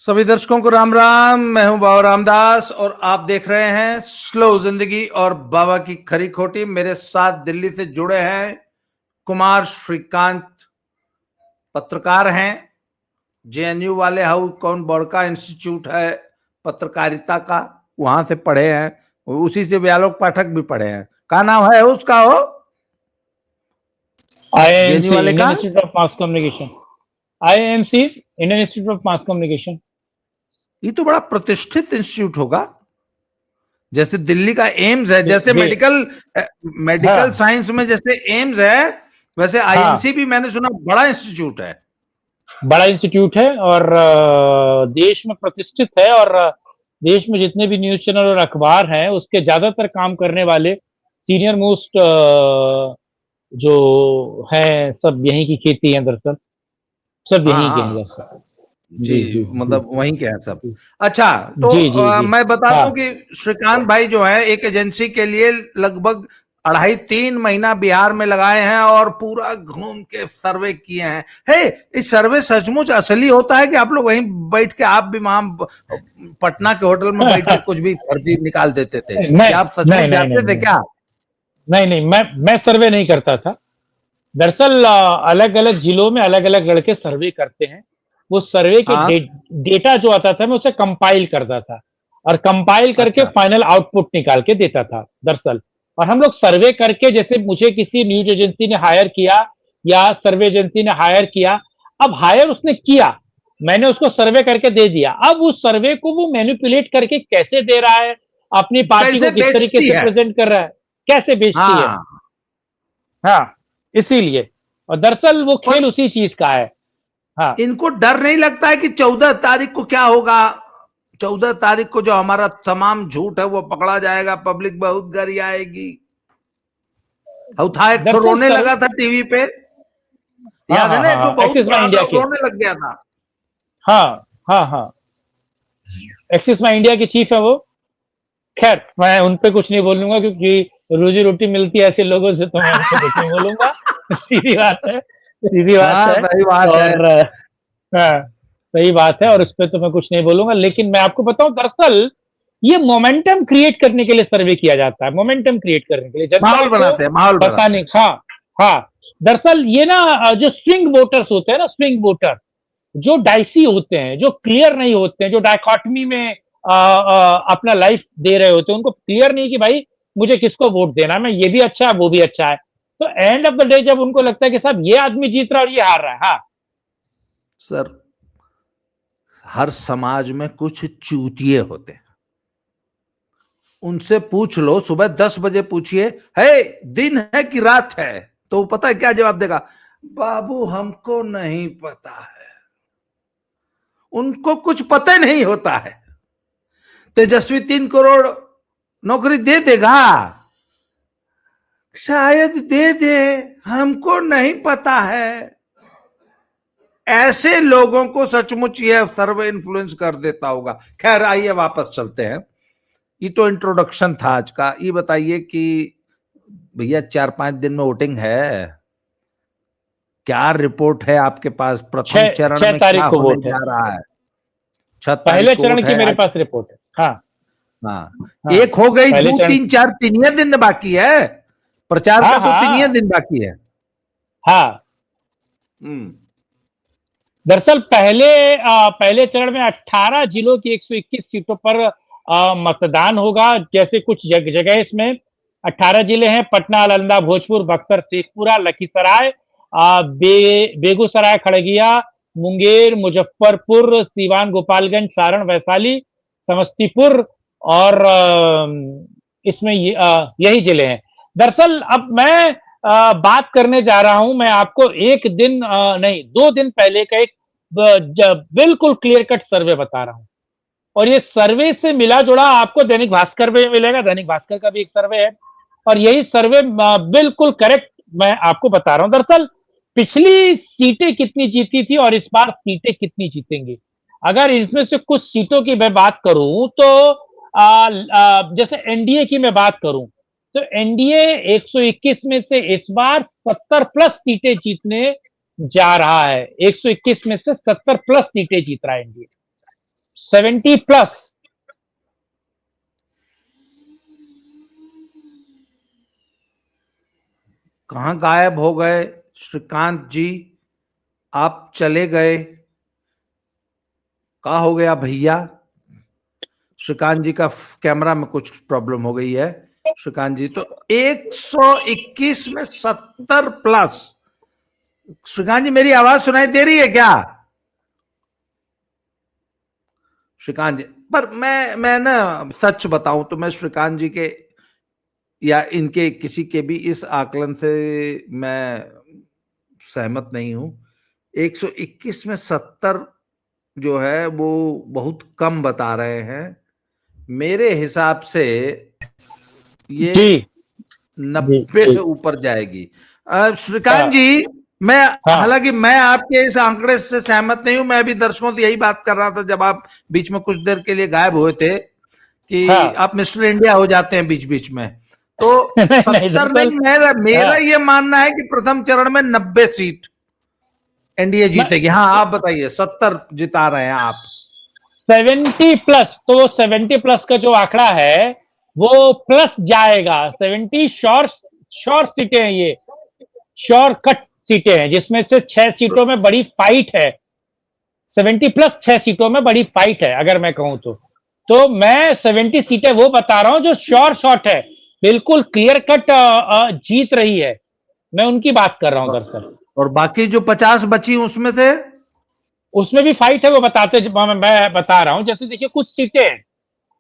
सभी दर्शकों को राम राम। मैं हूं बाबा रामदास और आप देख रहे हैं स्लो जिंदगी और बाबा की खरी खोटी। मेरे साथ दिल्ली से जुड़े हैं कुमार श्रीकांत, पत्रकार हैं, जेएनयू वाले हाउ कौन बड़का इंस्टीट्यूट है पत्रकारिता का, वहां से पढ़े हैं, उसी से व्यालोक पाठक भी पढ़े हैं। क्या नाम है उसका? हो जेएनयू IIMC वाले का Indian institute of mass communication. IIMC Indian institute of mass communication. ये तो बड़ा प्रतिष्ठित इंस्टीट्यूट होगा, जैसे दिल्ली का एम्स है, जैसे जी मेडिकल हाँ साइंस में जैसे एम्स है, वैसे हाँ, आईएमसी भी मैंने सुना बड़ा इंस्टीट्यूट है। बड़ा इंस्टीट्यूट है और देश में प्रतिष्ठित है। और देश में जितने भी न्यूज चैनल और अखबार हैं उसके ज्यादातर काम करने वाले सीनियर मोस्ट जो हैं सब यहीं की खेती है दरअसल। सब हाँ यहीं के हैं हाँ दरअसल। जी, जी जी जी मतलब वहीं के हैं सब। अच्छा, तो जी जी जी। मैं बता हाँ दूं कि श्रीकांत भाई जो है एक एजेंसी के लिए लगभग 2.5-3 महीना बिहार में लगाए हैं और पूरा घूम के सर्वे किए हैं। हे, इस सर्वे सचमुच असली होता है कि आप लोग वहीं बैठ के, आप भी वहां पटना के होटल में बैठ के कुछ भी फर्जी निकाल देते थे, नहीं या आप सचमुच नहीं नहीं नहीं जाते थे नहीं क्या? नहीं नहीं, मैं सर्वे नहीं करता था। दरअसल अलग अलग जिलों में अलग अलग लड़के सर्वे करते हैं। वो सर्वे के हाँ, डेटा जो आता था मैं उसे कंपाइल करता था और कंपाइल करके अच्छा फाइनल आउटपुट निकाल के देता था दरअसल। और हम लोग सर्वे करके, जैसे मुझे किसी न्यूज एजेंसी ने हायर किया या सर्वे एजेंसी ने हायर किया, अब हायर उसने किया, मैंने उसको सर्वे करके दे दिया। अब उस सर्वे को वो मैनिपुलेट करके कैसे दे रहा है, अपनी पार्टी कैसे को किस तरीके बेचती से है? प्रेजेंट कर रहा है, कैसे बेचती है। हाँ, हाँ, इसीलिए। और दरअसल वो और खेल उसी चीज का है। हाँ, इनको डर नहीं लगता है कि 14 तारीख को क्या होगा? 14 तारीख को जो हमारा तमाम झूठ है वो पकड़ा जाएगा, पब्लिक बहुत गरी आएगी। और था एक ठो दरअसल रोने सर। लगा था टीवी पे, हाँ याद है हाँ ना? हाँ एक ठो हाँ, बहुत एक्सिस माई बड़ा इंडिया था, के। रोने लग गया था। हाँ हाँ हाँ, एक्सिस माई इंडिया के चीफ है वो। खैर, मैं उन पे कुछ नहीं बोलूंगा क्योंकि रोजी रोटी मिलती है ऐसे लोगों से, तो मैं उन पे कुछ नहीं बोलूंगा। सीधी बात है, सीधी बात हाँ, है। सही बात है। और हाँ, सही बात है और उस पे तो मैं कुछ नहीं बोलूंगा। लेकिन मैं आपको बताऊं, दरअसल ये मोमेंटम क्रिएट करने के लिए सर्वे किया जाता है, मोमेंटम क्रिएट करने के लिए जनता माहौल को बनाते हैं, माहौल बनाते बताने। हैं। हाँ हाँ, दरअसल ये ना जो स्विंग वोटर्स होते हैं ना, स्विंग वोटर जो डाइसी होते हैं, जो क्लियर नहीं होते हैं, जो डायकॉटमी में अपना लाइफ दे रहे होते हैं, उनको क्लियर नहीं कि भाई मुझे किसको वोट देना है, मैं ये भी अच्छा है वो भी अच्छा है। तो एंड ऑफ द डे जब उनको लगता है कि साहब ये आदमी जीत रहा है और ये हार रहा है। हाँ सर, हर समाज में कुछ चूतिए होते हैं, उनसे पूछ लो, सुबह 10 बजे पूछिए, है दिन है कि रात है, तो पता है क्या जवाब देगा? बाबू हमको नहीं पता है। उनको कुछ पता नहीं होता है। तेजस्वी 3 करोड़ नौकरी दे देगा, शायद दे दे, हमको नहीं पता है। ऐसे लोगों को सचमुच यह सर्वे इन्फ्लुएंस कर देता होगा। खैर, आइए वापस चलते हैं। ये तो इंट्रोडक्शन था आज का। ये बताइए कि भैया 4-5 दिन में वोटिंग है, क्या रिपोर्ट है आपके पास? प्रथम छह चरण छह में क्या तारीख को होने वोट है। जा रहा है? 6 तारीख पहले को चरण वोट की है मेरे आज। पास रिपोर्ट है। हाँ हाँ, हाँ, एक हो गई, पहले दो चरण। तीन चार, 3 दिन बाकी है। प्रचार हाँ का तो 3 हाँ दिन बाकी है। हाँ, हम्म। दरअसल पहले चरण में 18 जिलों की 121 सीटों पर मतदान होगा। जैसे कुछ जगह इसमें 18 जिले हैं: पटना, नालंदा, भोजपुर, बक्सर, शेखपुरा, लखीसराय, बेगूसराय, खगड़िया, मुंगेर, मुजफ्फरपुर, सीवान, गोपालगंज, सारण, वैशाली, समस्तीपुर और इसमें यही जिले हैं। दरअसल अब मैं बात करने जा रहा हूं, मैं आपको एक दिन नहीं 2 दिन पहले का एक बिल्कुल क्लियर कट सर्वे बता रहा हूं। और ये सर्वे से मिला जुड़ा आपको दैनिक भास्कर में मिलेगा, दैनिक भास्कर का भी एक सर्वे है और यही सर्वे बिल्कुल करेक्ट मैं आपको बता रहा हूं। दरअसल पिछली सीटें कितनी जीती थी और इस बार सीटें कितनी जीतेंगी, अगर इसमें से कुछ सीटों की मैं बात करूं तो जैसे एनडीए की मैं बात करूं तो एनडीए 121 में से इस बार 70 प्लस सीटें जीतने जा रहा है। 121 में से 70 प्लस सीटें जीत रहा है एनडीए। 70+। कहां गायब हो गए श्रीकांत जी? आप चले गए, क्या हो गया भैया? श्रीकांत जी का कैमरा में कुछ प्रॉब्लम हो गई है। श्रीकांत जी तो 121 में 70+। श्रीकांत जी मेरी आवाज सुनाई दे रही है क्या? श्रीकांत जी, पर मैं ना सच बताऊं तो मैं श्रीकांत जी के या इनके किसी के भी इस आकलन से मैं सहमत नहीं हूं। 121 में 70 जो है वो बहुत कम बता रहे हैं। मेरे हिसाब से ये जी 90 जी। से ऊपर जाएगी। श्रीकांत हाँ जी, मैं हाँ हालांकि मैं आपके इस आंकड़े से सहमत नहीं हूं। मैं भी दर्शकों से यही बात कर रहा था जब आप बीच में कुछ देर के लिए गायब हुए थे कि हाँ। आप मिस्टर इंडिया हो जाते हैं बीच बीच में। तो नहीं नहीं, 70 दरअसल नहीं, मेरा मेरा हाँ, ये मानना है कि प्रथम चरण में 90 सीट एनडीए मैं जीतेगी। हाँ आप बताइए, 70 जिता रहे हैं आप। 70+, तो वो 70+ का जो आंकड़ा है वो प्लस जाएगा। 70 श्योर श्योर सीटें हैं, ये श्योर कट सीटें हैं, जिसमें से 6 सीटों में बड़ी फाइट है। 70+ 6 सीटों में बड़ी फाइट है अगर मैं कहूं तो मैं 70 सीटें वो बता रहा हूं जो श्योर शॉट है, बिल्कुल क्लियर कट जीत रही है। मैं उनकी बात कर रहा हूं दरअसल। और बाकी जो 50 बची उसमें से? उसमें भी फाइट है, वो मैं बता रहा हूं। जैसे देखिए कुछ सीटें हैं,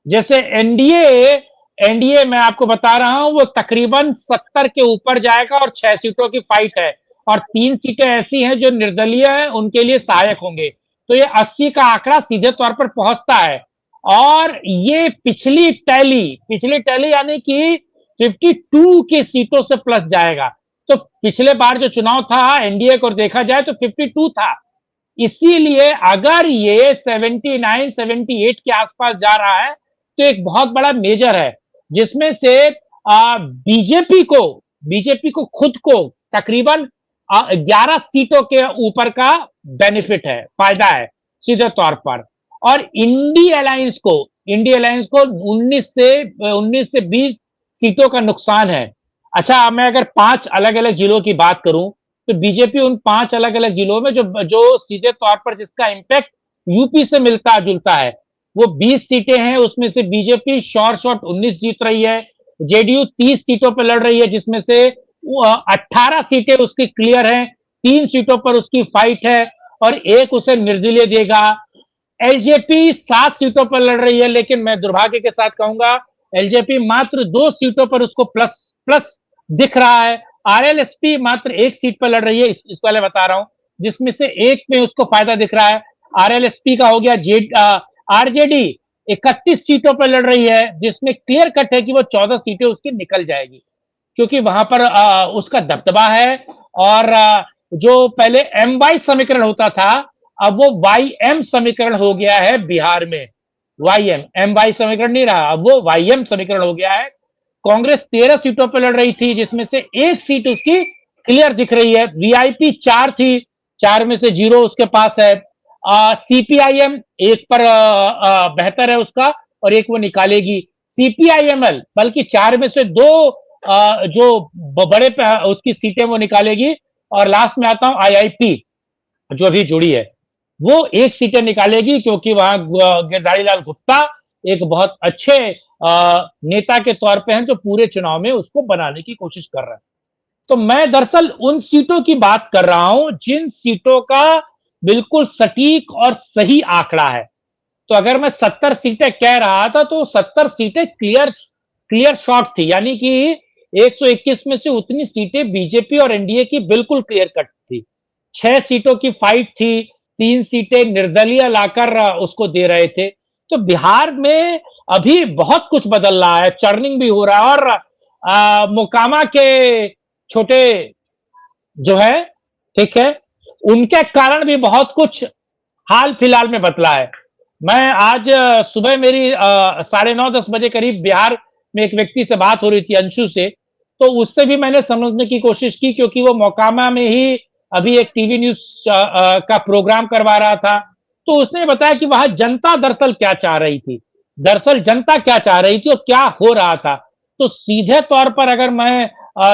जैसे एनडीए, एनडीए मैं आपको बता रहा हूं वो तकरीबन 70 के ऊपर जाएगा और 6 सीटों की फाइट है। और 3 सीटें ऐसी हैं जो निर्दलीय है, उनके लिए सहायक होंगे। तो ये 80 का आंकड़ा सीधे तौर पर पहुंचता है। और ये पिछली टैली यानी कि 52 की सीटों से प्लस जाएगा। तो पिछले बार जो चुनाव था एनडीए को देखा जाए तो 52 था। इसीलिए अगर ये 79 78 के आसपास जा रहा है तो एक बहुत बड़ा मेजर है, जिसमें से बीजेपी को खुद को तकरीबन 11 सीटों के ऊपर का बेनिफिट है, फायदा है सीधे तौर पर। और इंडी अलायंस को 19 से 20 सीटों का नुकसान है। अच्छा, मैं अगर 5 अलग अलग जिलों की बात करूं तो बीजेपी उन 5 अलग अलग जिलों में जो सीधे तौर पर जिसका इंपैक्ट यूपी से मिलता जुलता है, वो 20 सीटें हैं। उसमें से बीजेपी श्योर शॉट 19 जीत रही है, जेडीयू 30 सीटों पर लड़ रही है, जिसमें से 18 सीटें उसकी क्लियर हैं, 3 सीटों पर उसकी फाइट है और एक उसे निर्दलीय देगा। एलजेपी 7 सीटों पर लड़ रही है, लेकिन मैं दुर्भाग्य के साथ कहूंगा एलजेपी मात्र 2 सीटों पर उसको प्लस प्लस दिख रहा है। आरएलएसपी मात्र 1 सीट पर लड़ रही है, इस वाले बता रहा हूं, जिसमें से एक में उसको फायदा दिख रहा है। आरएलएसपी का हो गया। आरजेडी 31 सीटों पर लड़ रही है, जिसमें क्लियर कट है कि वो 14 सीटें उसकी निकल जाएगी, क्योंकि वहां पर उसका दबदबा है। और जो पहले एम वाई समीकरण होता था, अब वो वाई एम समीकरण हो गया है बिहार में। वाई एम वाई समीकरण नहीं रहा, अब वो वाई एम समीकरण हो गया है। कांग्रेस 13 सीटों पर लड़ रही थी, जिसमें से 1 सीट उसकी क्लियर दिख रही है। वीआईपी 4 थी, 4 में से 0 उसके पास है। सीपीआईएम 1 पर बेहतर है उसका और 1 वो निकालेगी। सीपीआईएमएल बल्कि 4 में से 2 जो बड़े उसकी सीटें वो निकालेगी। और लास्ट में आता हूं आईआईपी, जो अभी जुड़ी है, वो 1 सीटें निकालेगी, क्योंकि वहां गिरधारी लाल गुप्ता एक बहुत अच्छे नेता के तौर पे हैं, जो पूरे चुनाव में उसको बनाने की कोशिश कर रहे हैं। तो मैं दरअसल उन सीटों की बात कर रहा हूं जिन सीटों का बिल्कुल सटीक और सही आंकड़ा है। तो अगर मैं 70 सीटें कह रहा था तो 70 सीटें क्लियर शॉट थी, यानी कि 121 में से उतनी सीटें बीजेपी और एनडीए की बिल्कुल क्लियर कट थी। 6 सीटों की फाइट थी, 3 सीटें निर्दलीय लाकर उसको दे रहे थे। तो बिहार में अभी बहुत कुछ बदल रहा है, चर्निंग भी हो रहा है। और मोकामा के छोटे जो है, ठीक है, उनके कारण भी बहुत कुछ हाल फिलहाल में बदला है। मैं आज सुबह मेरी 9:30 बजे करीब बिहार में एक व्यक्ति से बात हो रही थी, अंशु से। तो उससे भी मैंने समझने की कोशिश की, क्योंकि वो मोकामा में ही अभी एक टीवी न्यूज का प्रोग्राम करवा रहा था। तो उसने बताया कि वहां जनता दरअसल क्या चाह रही थी, दरअसल जनता क्या चाह रही थी और क्या हो रहा था। तो सीधे तौर पर अगर मैं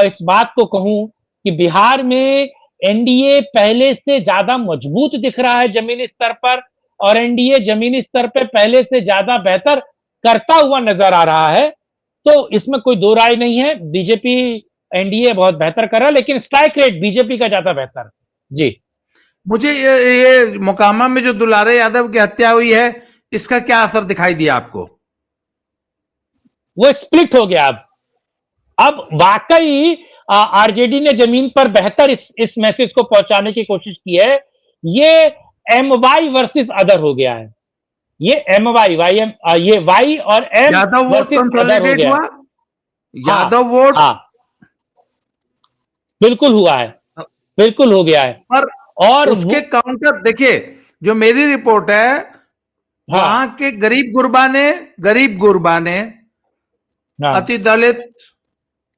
इस बात को कहूं कि बिहार में एनडीए पहले से ज्यादा मजबूत दिख रहा है जमीनी स्तर पर, और एनडीए जमीनी स्तर पर पहले से ज्यादा बेहतर करता हुआ नजर आ रहा है। तो इसमें कोई दो राय नहीं है, बीजेपी एनडीए बहुत बेहतर कर रहा है, लेकिन स्ट्राइक रेट बीजेपी का ज्यादा बेहतर। जी। मुझे ये मोकामा में जो दुलारे यादव की हत्या हुई है, इसका क्या असर दिखाई दिया आपको? वो स्प्लिट हो गया। अब वाकई आरजेडी ने जमीन पर बेहतर इस मैसेज को पहुंचाने की कोशिश की है। ये एम वाई वर्सेस अदर हो गया है। ये एम वाई वाई एम, ये वाई और M Yadav vote versus other हो कंसोलिडेट गया है। हुआ, हाँ यादव वोट। हाँ, बिल्कुल हुआ है, बिल्कुल हो गया है। और और उसके काउंटर देखिए, जो मेरी रिपोर्ट है, हाँ वहां के गरीब गुरबा ने हाँ, अति दलित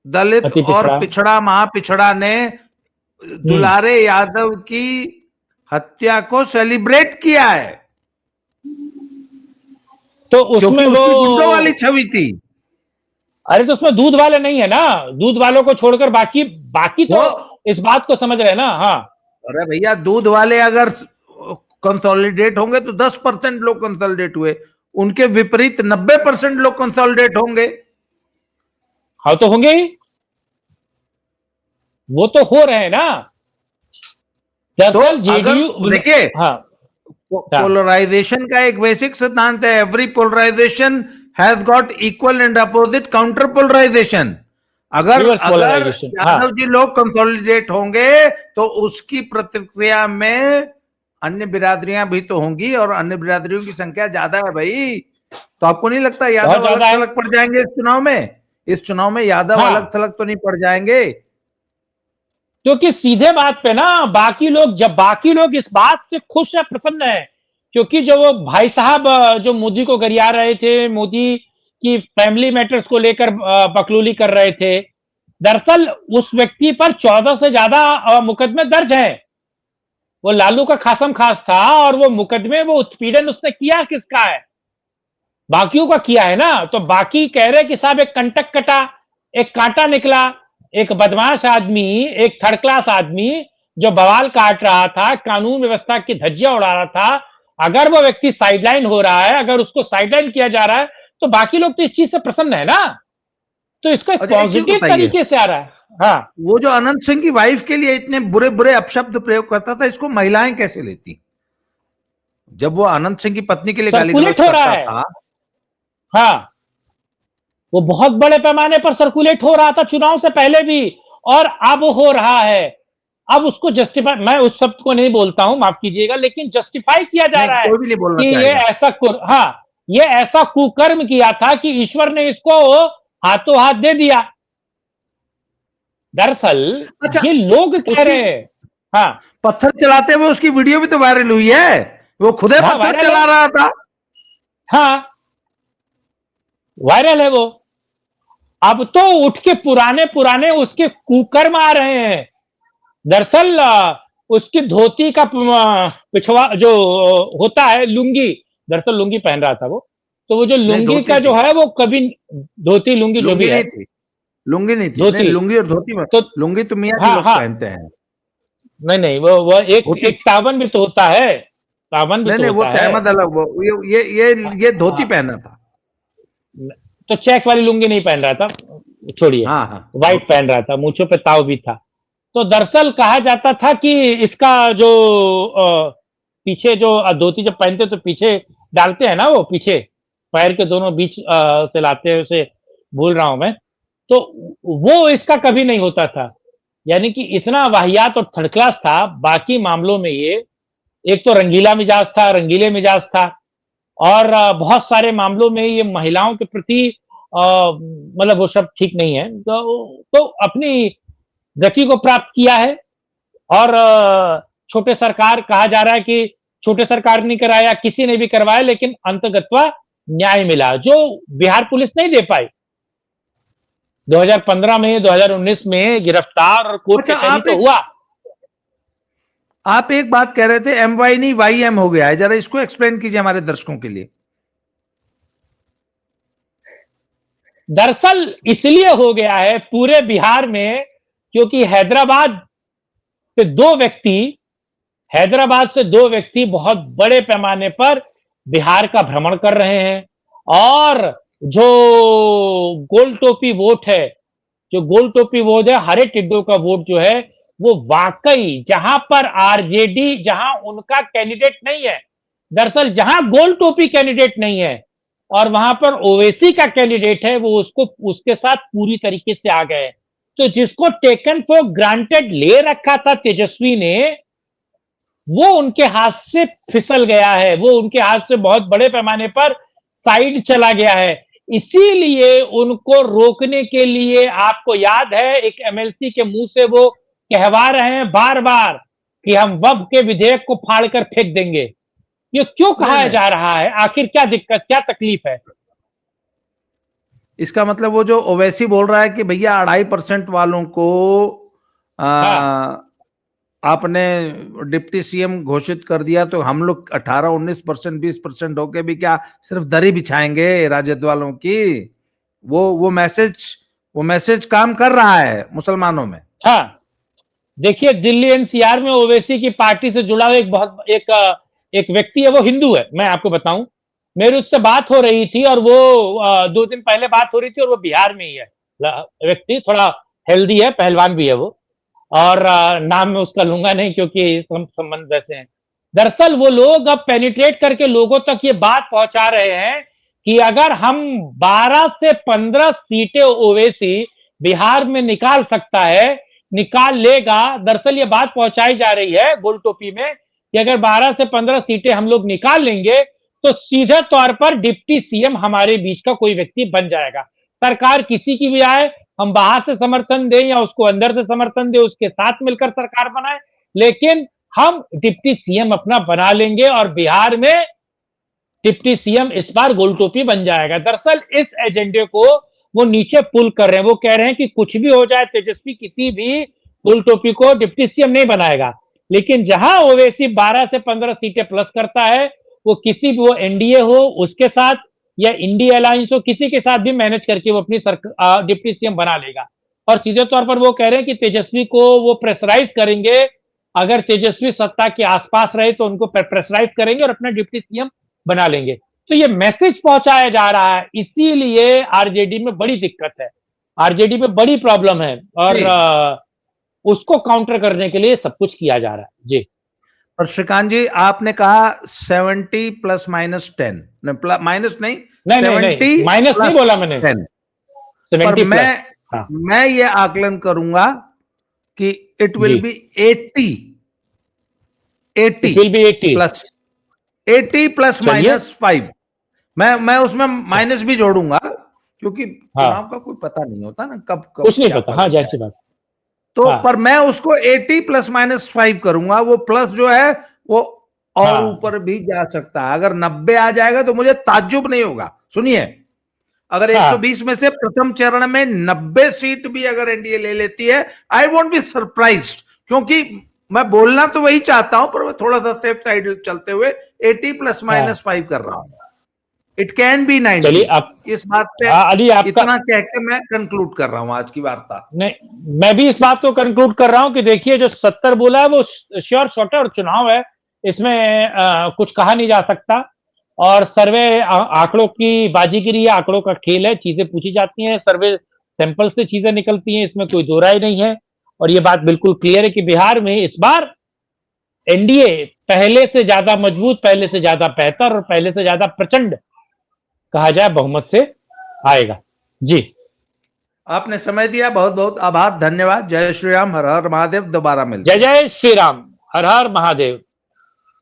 दलित अति और पिछड़ा। पिछड़ा महापिछड़ा ने हम्म। दुलारे यादव की हत्या को सेलिब्रेट किया है, तो क्योंकि उसमें वो, उसकी गुंडों वाली छवि थी। अरे तो उसमें दूध वाले नहीं है ना, दूध वालों को छोड़कर बाकी बाकी तो वो इस बात को समझ रहे हैं ना। हाँ, अरे भैया, दूध वाले अगर कंसोलिडेट होंगे तो 10% लोग कंसोलिडेट हुए, उनके विपरीत 90% लोग कंसोलिडेट होंगे। हाँ तो होंगे ही, वो तो हो रहे हैं ना। तो दरअसल अगर जेडीयू। देखिए, हाँ हाँ, पोलराइजेशन का एक बेसिक सिद्धांत है, every polarization has got equal and opposite counter polarization. अगर रिवर्स अगर पोलराइजेशन। हाँ, यादव जी लोग कंसोलिडेट होंगे तो उसकी प्रतिक्रिया में अन्य बिरादरियां भी तो होंगी, और अन्य बिरादरियों की संख्या ज्यादा है भाई। तो आपको नहीं लगता बहुत यादव ज्यादा अलग है। थलग पड़ जाएंगे इस चुनाव में? इस चुनाव में यादव अलग हाँ, थलग तो नहीं पड़ जाएंगे? क्योंकि सीधे बात पे ना, बाकी लोग इस बात से खुश है, प्रसन्न है, क्योंकि जो वो भाई साहब जो मोदी को गरिया रहे थे, मोदी की फैमिली मैटर्स को लेकर बकलूली कर रहे थे, दरअसल उस व्यक्ति पर 14 से ज्यादा मुकदमे दर्ज हैं। वो लालू का खासम खास था, और वो मुकदमे, वो उत्पीड़न उसने किया किसका है? बाकियों का किया है ना। तो बाकी कह रहे कि साहब एक कंटक कटा, एक कांटा निकला, एक बदमाश आदमी, एक थर्ड क्लास आदमी जो बवाल काट रहा था, कानून व्यवस्था की धज्जियां उड़ा रहा था, अगर वो व्यक्ति साइडलाइन हो रहा है, अगर उसको साइडलाइन किया जा रहा है, तो बाकी लोग तो इस चीज से प्रसन्न है ना। तो इसको एक अच्छा, एक चीज पॉजिटिव बताइए, तरीके से आ रहा है। हाँ, वो जो अनंत सिंह की वाइफ के लिए इतने बुरे बुरे अपशब्द प्रयोग करता था, इसको महिलाएं कैसे लेती? जब वो अनंत सिंह की पत्नी के लिए गाली गलौज सर्कुलेट हो रहा करता है। था। हाँ, वो बहुत बड़े पैमाने पर सर्कुलेट हो रहा था चुनाव से पहले भी, और अब हो रहा है। अब उसको जस्टिफाई, मैं उस शब्द को नहीं बोलता हूं, माफ कीजिएगा, लेकिन जस्टिफाई किया जा नहीं, रहा है कोई भी नहीं बोलना कि ये चाहेगा। ऐसा हाँ, ये ऐसा कुकर्म किया था कि ईश्वर ने इसको हाथों हाथ दे दिया। दरअसल अच्छा, ये लोग कह उसकी रहे हैं। हाँ पत्थर चलाते हुए उसकी वीडियो भी तो वायरल हुई है, वो खुदे हाँ, पत्थर वायरल है। चला रहा था। हाँ, वायरल है वो। अब तो उठ के पुराने पुराने उसके कुकर्म आ रहे हैं। दरअसल उसकी धोती का पिछवा जो होता है लुंगी, दरअसल लुंगी पहन रहा था वो, तो वो जो नहीं, लुंगी धोती का जो थी, है वो कभी, धोती लुंगी जो भी लुंगी है, नहीं थी। लुंगी नहीं थी, नहीं, धोती। लुंगी और धोती में, तो लुंगी तो मियाँ के हाँ लोग हाँ, पहनते हैं। नहीं नहीं, वो एक धोती एक थी। तावन भी तो होता है, तावन भी नहीं तो नहीं, वो होता है। तहमद अलग, वो ये धोती पहना था। तो चेक वाली लुंगी नहीं पहन रहा था, छोड़िए, हाँ हाँ, व्हाइट ओके। पहन रहा था, मूंछों पे ताव भी था। तो दरअसल कहा जाता था कि इसका जो पीछे जो धोती जब पहनते तो पीछे डालते हैं ना, वो पीछे पैर के दोनों बीच से लाते हैं उसे, भूल रहा हूं मैं। तो वो इसका कभी नहीं होता था, यानी कि इतना वाहियात और थर्ड क्लास था। बाकी मामलों में ये एक तो रंगीला मिजाज था, रंगीले मिजाज था, और बहुत सारे मामलों में ये महिलाओं के प्रति मतलब वो सब ठीक नहीं है। तो अपनी गति को प्राप्त किया है, और छोटे सरकार कहा जा रहा है कि छोटे सरकार ने कराया, किसी ने भी करवाया, लेकिन अंतगत्वा न्याय मिला जो बिहार पुलिस नहीं दे पाई। 2015 में, 2019 में गिरफ्तार और कोर्ट अच्छा, कचहरी आप तो एक हुआ। आप एक बात कह रहे थे, MY नहीं YM हो गया है, जरा इसको एक्सप्लेन कीजिए हमारे दर्शकों के लिए। दरअसल इसलिए हो गया है पूरे बिहार में, क्योंकि हैदराबाद से दो व्यक्ति बहुत बड़े पैमाने पर बिहार का भ्रमण कर रहे हैं, और जो गोल टोपी वोट है, हरे टिड्डों का वोट जो है, वो वाकई जहां पर आरजेडी, जहां उनका कैंडिडेट नहीं है, दरअसल जहां गोल टोपी कैंडिडेट नहीं है और वहां पर ओवैसी का कैंडिडेट है, वो उसके साथ पूरी तरीके से आ गए। तो जिसको टेकन फॉर ग्रांटेड ले रखा था तेजस्वी ने, वो उनके हाथ से फिसल गया है, वो उनके हाथ से बहुत बड़े पैमाने पर साइड चला गया है। इसीलिए उनको रोकने के लिए, आपको याद है, एक एमएलसी के मुंह से वो कहवा रहे हैं बार बार कि हम वक्फ के विधेयक को फाड़कर फेंक देंगे। ये क्यों कहा जा रहा है? आखिर क्या दिक्कत, क्या तकलीफ है? इसका मतलब वो जो ओवैसी बोल रहा है कि भैया 2.5% वालों को हाँ। आपने डिप्टी सीएम घोषित कर दिया, तो हम लोग 18-19%, 20% होके भी क्या सिर्फ दरी बिछाएंगे राजद वालों की? वो मैसेज काम कर रहा है मुसलमानों में। हाँ, देखिए, दिल्ली एनसीआर में ओवैसी की पार्टी से जुड़ा हुआ एक व्यक्ति है, वो हिंदू है। मैं आपको बताऊं, मेरी उससे बात हो रही थी, और वो 2 दिन पहले बात हो रही थी, और वो बिहार में ही है। व्यक्ति थोड़ा हेल्दी है, पहलवान भी है वो, और नाम मैं उसका लूंगा नहीं क्योंकि संबंध वैसे हैं। दरअसल वो लोग अब पेनिट्रेट करके लोगों तक ये बात पहुंचा रहे हैं कि अगर हम 12 से 15 सीटें ओवैसी बिहार में निकाल सकता है, निकाल लेगा। दरअसल ये बात पहुंचाई जा रही है गोल टोपी में कि अगर 12 से 15 सीटें हम लोग निकाल लेंगे, तो सीधे तौर पर डिप्टी सीएम हमारे बीच का कोई व्यक्ति बन जाएगा। सरकार किसी की भी आए, हम बाहर से समर्थन दें या उसको अंदर से समर्थन दें, उसके साथ मिलकर सरकार बनाए, लेकिन हम डिप्टी सीएम अपना बना लेंगे, और बिहार में डिप्टी सीएम इस बार गोल टोपी बन जाएगा। दरअसल इस एजेंडे को वो नीचे पुल कर रहे हैं। वो कह रहे हैं कि कुछ भी हो जाए, तेजस्वी किसी भी गोल टोपी को डिप्टी सीएम नहीं बनाएगा, लेकिन जहां ओवैसी 12 से 15 सीटें प्लस करता है, वो किसी भी, वो एनडीए हो उसके साथ या इंडिया अलायंस हो, किसी के साथ भी मैनेज करके वो अपनी डिप्टी सीएम बना लेगा। और सीधे तौर पर वो कह रहे हैं कि तेजस्वी को वो प्रेशराइज करेंगे, अगर तेजस्वी सत्ता के आसपास रहे तो उनको प्रेशराइज करेंगे और अपना डिप्टी सीएम बना लेंगे। तो ये मैसेज पहुंचाया जा रहा है, इसीलिए आरजेडी में बड़ी दिक्कत है, आरजेडी में बड़ी प्रॉब्लम है, और उसको काउंटर करने के लिए सब कुछ किया जा रहा है। जी। और श्रीकांत जी, आपने कहा 70 ± 10, माइनस नहीं, नहीं, 70 माइनस नहीं बोला मैंने, 10। पर मैं ये आकलन करूंगा कि इट विल बी 80 प्लस 80 ±5। मैं उसमें माइनस भी जोड़ूंगा, क्योंकि चुनाव का कोई पता नहीं होता ना, कब कुछ नहीं पता। हाँ, जैसी बात। तो पर मैं उसको 80 ±5 करूंगा। वो प्लस जो है वो और ऊपर भी जा सकता है। अगर 90 आ जाएगा तो मुझे ताज्जुब नहीं होगा। सुनिए, अगर 120 में से प्रथम चरण में 90 सीट भी अगर एनडीए ले लेती है, आई वोंट बी सरप्राइज्ड, क्योंकि मैं बोलना तो वही चाहता हूं, पर मैं थोड़ा सा सेफ साइड चलते हुए 80 ±5 कर रहा हूं। It can be 90। चलिए, अब इस बात पे इतना कह के मैं कंक्लूड कर रहा हूं आज की वार्ता। नहीं, मैं भी इस बात को कंक्लूड कर रहा हूं कि देखिए, जो 70 बोला है वो श्योर शॉट है, और चुनाव है, इसमें कुछ कहा नहीं जा सकता। और सर्वे आंकड़ों की बाजीगिरी है, आंकड़ों का खेल है, चीजें पूछी जाती हैं, सर्वे सैंपल से चीजें निकलती हैं, इसमें कोई दो राय नहीं है। और ये बात बिल्कुल क्लियर है कि बिहार में इस बार एनडीए पहले से ज्यादा मजबूत, पहले से ज्यादा बेहतर और पहले से ज्यादा प्रचंड, कहा जाए, बहुमत से आएगा। जी, आपने समय दिया, बहुत बहुत आभार, धन्यवाद। जय श्री राम, हर हर महादेव। दोबारा मिलते। जय जय श्री राम, हर हर महादेव।